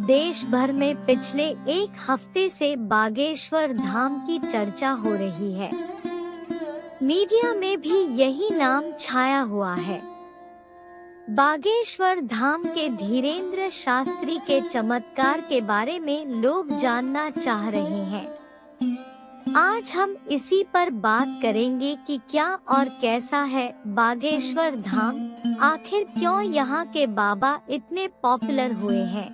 देश भर में पिछले एक हफ्ते से बागेश्वर धाम की चर्चा हो रही है। मीडिया में भी यही नाम छाया हुआ है। बागेश्वर धाम के धीरेन्द्र शास्त्री के चमत्कार के बारे में लोग जानना चाह रहे हैं। आज हम इसी पर बात करेंगे कि क्या और कैसा है बागेश्वर धाम, आखिर क्यों यहाँ के बाबा इतने पॉपुलर हुए हैं।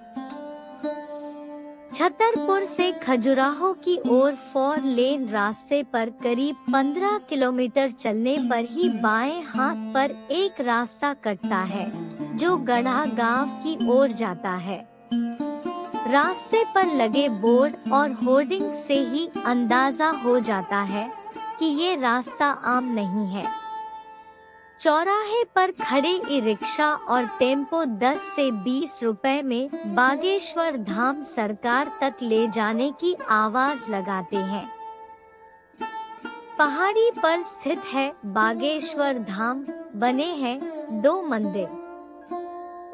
छतरपुर से खजुराहो की ओर 4 लेन रास्ते पर करीब 15 किलोमीटर चलने पर ही बाएं हाथ पर एक रास्ता कटता है जो गढ़ा गांव की ओर जाता है। रास्ते पर लगे बोर्ड और होर्डिंग से ही अंदाजा हो जाता है कि ये रास्ता आम नहीं है। चौराहे पर खड़े ई रिक्शा और टेम्पो 10 से 20 रुपए में बागेश्वर धाम सरकार तक ले जाने की आवाज लगाते हैं। पहाड़ी पर स्थित है बागेश्वर धाम। बने हैं 2 मंदिर।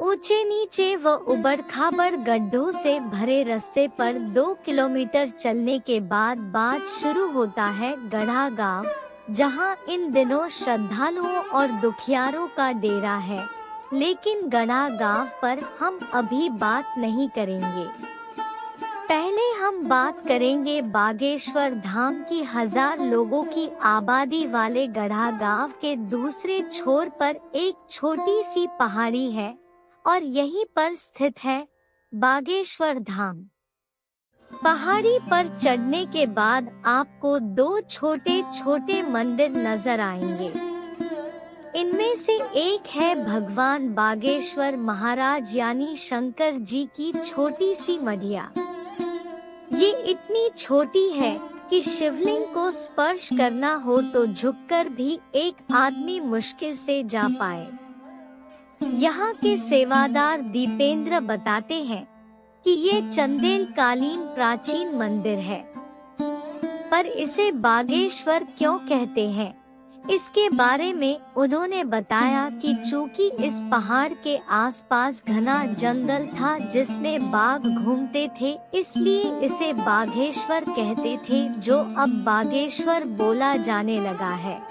ऊंचे नीचे व उबड़-खाबड़ गड्ढों से भरे रास्ते पर 2 किलोमीटर चलने के बाद शुरू होता है गढ़ा गांव, जहां इन दिनों श्रद्धालुओं और दुखियारों का डेरा है। लेकिन गढ़ा गांव पर हम अभी बात नहीं करेंगे। पहले हम बात करेंगे बागेश्वर धाम की 1000 लोगों की आबादी वाले गढ़ा गांव के दूसरे छोर पर एक छोटी सी पहाड़ी है और यहीं पर स्थित है बागेश्वर धाम। पहाड़ी पर चढ़ने के बाद आपको 2 छोटे छोटे मंदिर नजर आएंगे। इनमें से एक है भगवान बागेश्वर महाराज यानी शंकर जी की छोटी सी मढ़िया। ये इतनी छोटी है कि शिवलिंग को स्पर्श करना हो तो झुककर भी एक आदमी मुश्किल से जा पाए। यहाँ के सेवादार दीपेंद्र बताते हैं कि ये चंदेल कालीन प्राचीन मंदिर है। पर इसे बागेश्वर क्यों कहते हैं, इसके बारे में उन्होंने बताया कि चूंकि इस पहाड़ के आसपास घना जंगल था जिसमें बाघ घूमते थे, इसलिए इसे बाघेश्वर कहते थे, जो अब बागेश्वर बोला जाने लगा है।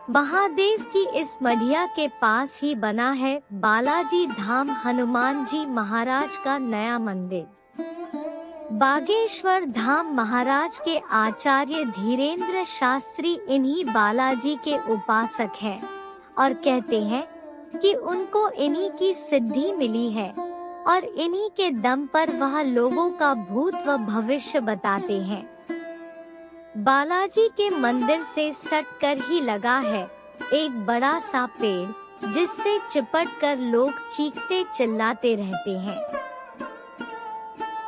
महादेव की इस मढ़िया के पास ही बना है बालाजी धाम हनुमान जी महाराज का नया मंदिर। बागेश्वर धाम महाराज के आचार्य धीरेन्द्र शास्त्री इन्हीं बालाजी के उपासक हैं और कहते हैं कि उनको इन्हीं की सिद्धि मिली है और इन्हीं के दम पर वह लोगों का भूत व भविष्य बताते हैं। बालाजी के मंदिर से सट कर ही लगा है एक बड़ा सा पेड़, जिससे चिपट कर लोग चीखते चिल्लाते रहते हैं।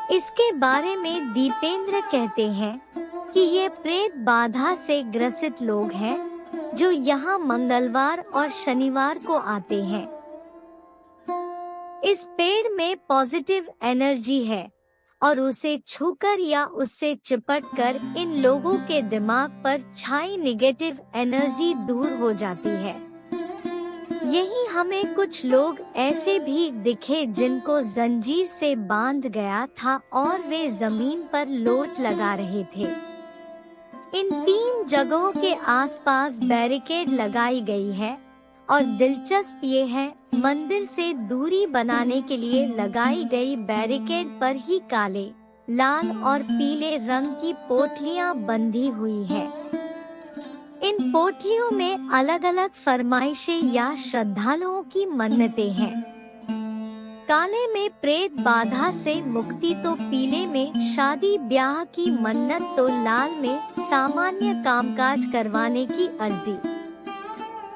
इसके बारे में दीपेंद्र कहते हैं कि ये प्रेत बाधा से ग्रसित लोग हैं जो यहाँ मंगलवार और शनिवार को आते हैं। इस पेड़ में पॉजिटिव एनर्जी है और उसे छूकर या उससे चिपटकर इन लोगों के दिमाग पर छाई नेगेटिव एनर्जी दूर हो जाती है। यही हमें कुछ लोग ऐसे भी दिखे जिनको जंजीर से बांध गया था और वे जमीन पर लोट लगा रहे थे। इन 3 जगहों के आसपास बैरिकेड लगाई गई है और दिलचस्प ये है, मंदिर से दूरी बनाने के लिए लगाई गई बैरिकेड पर ही काले, लाल और पीले रंग की पोटलियां बंधी हुई है। इन पोटलियों में अलग अलग फरमाइशें या श्रद्धालुओं की मन्नतें हैं। काले में प्रेत बाधा से मुक्ति तो पीले में शादी ब्याह की मन्नत तो लाल में सामान्य कामकाज करवाने की अर्जी।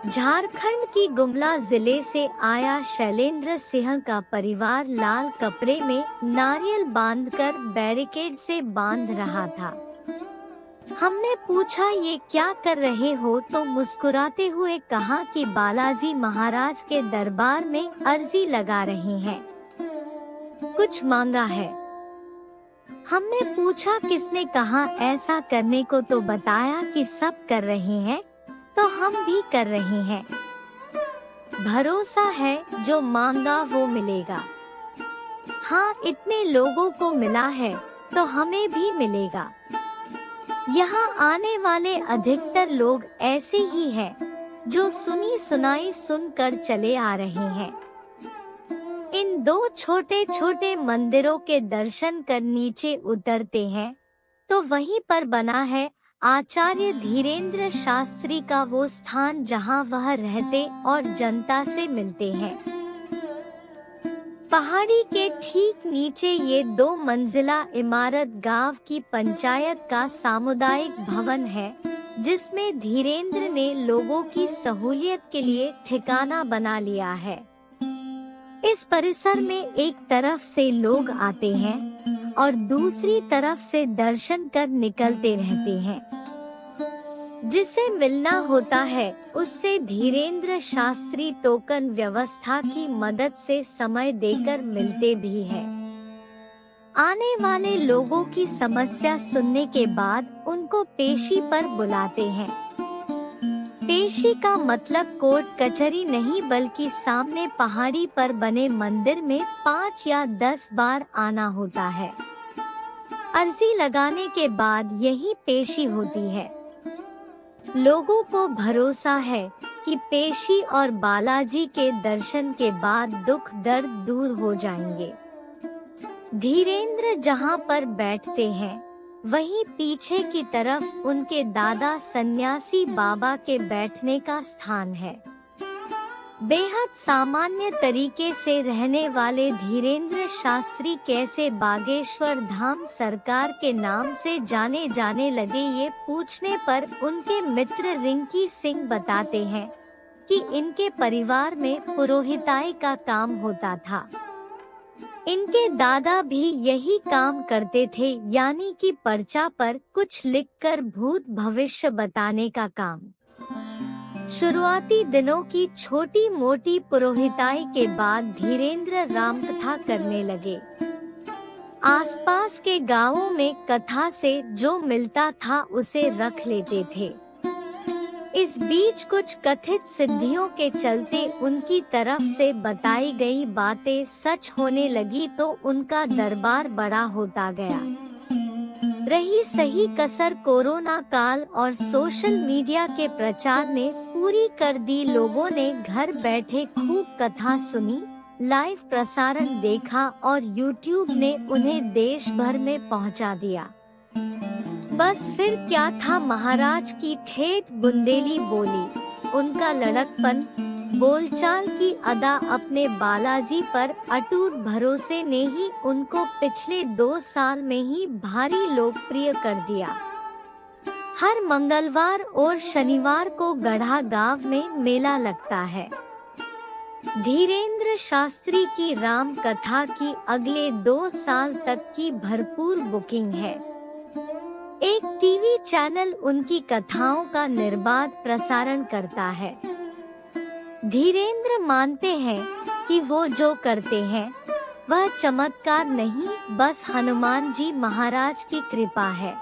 झारखंड की गुमला जिले से आया शैलेंद्र सिंह का परिवार लाल कपड़े में नारियल बांधकर बैरिकेड से बांध रहा था। हमने पूछा ये क्या कर रहे हो, तो मुस्कुराते हुए कहा कि बालाजी महाराज के दरबार में अर्जी लगा रहे हैं, कुछ मांगा है। हमने पूछा किसने कहा ऐसा करने को, तो बताया कि सब कर रहे हैं तो हम भी कर रहे हैं। भरोसा है जो मांगा वो मिलेगा। हाँ, इतने लोगों को मिला है तो हमें भी मिलेगा। यहाँ आने वाले अधिकतर लोग ऐसे ही हैं, जो सुनी सुनाई सुनकर चले आ रहे हैं। इन दो छोटे छोटे मंदिरों के दर्शन कर नीचे उतरते हैं तो वहीं पर बना है आचार्य धीरेन्द्र शास्त्री का वो स्थान जहां वह रहते और जनता से मिलते हैं। पहाड़ी के ठीक नीचे ये 2 मंजिला इमारत गांव की पंचायत का सामुदायिक भवन है, जिसमें धीरेन्द्र ने लोगों की सहूलियत के लिए ठिकाना बना लिया है। इस परिसर में एक तरफ से लोग आते हैं और दूसरी तरफ से दर्शन कर निकलते रहते हैं। जिसे मिलना होता है उससे धीरेन्द्र शास्त्री टोकन व्यवस्था की मदद से समय देकर मिलते भी हैं। आने वाले लोगों की समस्या सुनने के बाद उनको पेशी पर बुलाते हैं। पेशी का मतलब कोर्ट कचहरी नहीं, बल्कि सामने पहाड़ी पर बने मंदिर में 5 या 10 बार आना होता है। अर्जी लगाने के बाद यही पेशी होती है। लोगों को भरोसा है कि पेशी और बालाजी के दर्शन के बाद दुख दर्द दूर हो जाएंगे। धीरेन्द्र जहां पर बैठते हैं वहीं पीछे की तरफ उनके दादा सन्यासी बाबा के बैठने का स्थान है। बेहद सामान्य तरीके से रहने वाले धीरेन्द्र शास्त्री कैसे बागेश्वर धाम सरकार के नाम से जाने जाने लगे, ये पूछने पर उनके मित्र रिंकी सिंह बताते हैं कि इनके परिवार में पुरोहिताई का काम होता था। इनके दादा भी यही काम करते थे, यानी कि पर्चा पर कुछ लिखकर भूत भविष्य बताने का काम। शुरुआती दिनों की छोटी मोटी पुरोहिताई के बाद धीरेन्द्र रामकथा करने लगे। आसपास के गांवों में कथा से जो मिलता था उसे रख लेते थे। इस बीच कुछ कथित सिद्धियों के चलते उनकी तरफ से बताई गई बातें सच होने लगी तो उनका दरबार बड़ा होता गया। रही सही कसर कोरोना काल और सोशल मीडिया के प्रचार ने पूरी कर दी। लोगों ने घर बैठे खूब कथा सुनी, लाइव प्रसारण देखा और YouTube ने उन्हें देश भर में पहुंचा दिया। बस फिर क्या था, महाराज की ठेठ बुंदेली बोली, उनका लड़कपन, बोलचाल की अदा, अपने बालाजी पर अटूट भरोसे ने ही उनको पिछले 2 साल में ही भारी लोकप्रिय कर दिया। हर मंगलवार और शनिवार को गढ़ा गांव में मेला लगता है। धीरेन्द्र शास्त्री की राम कथा की अगले 2 साल तक की भरपूर बुकिंग है। एक टीवी चैनल उनकी कथाओं का निर्बाध प्रसारण करता है। धीरेन्द्र मानते हैं कि वो जो करते हैं वह चमत्कार नहीं, बस हनुमान जी महाराज की कृपा है।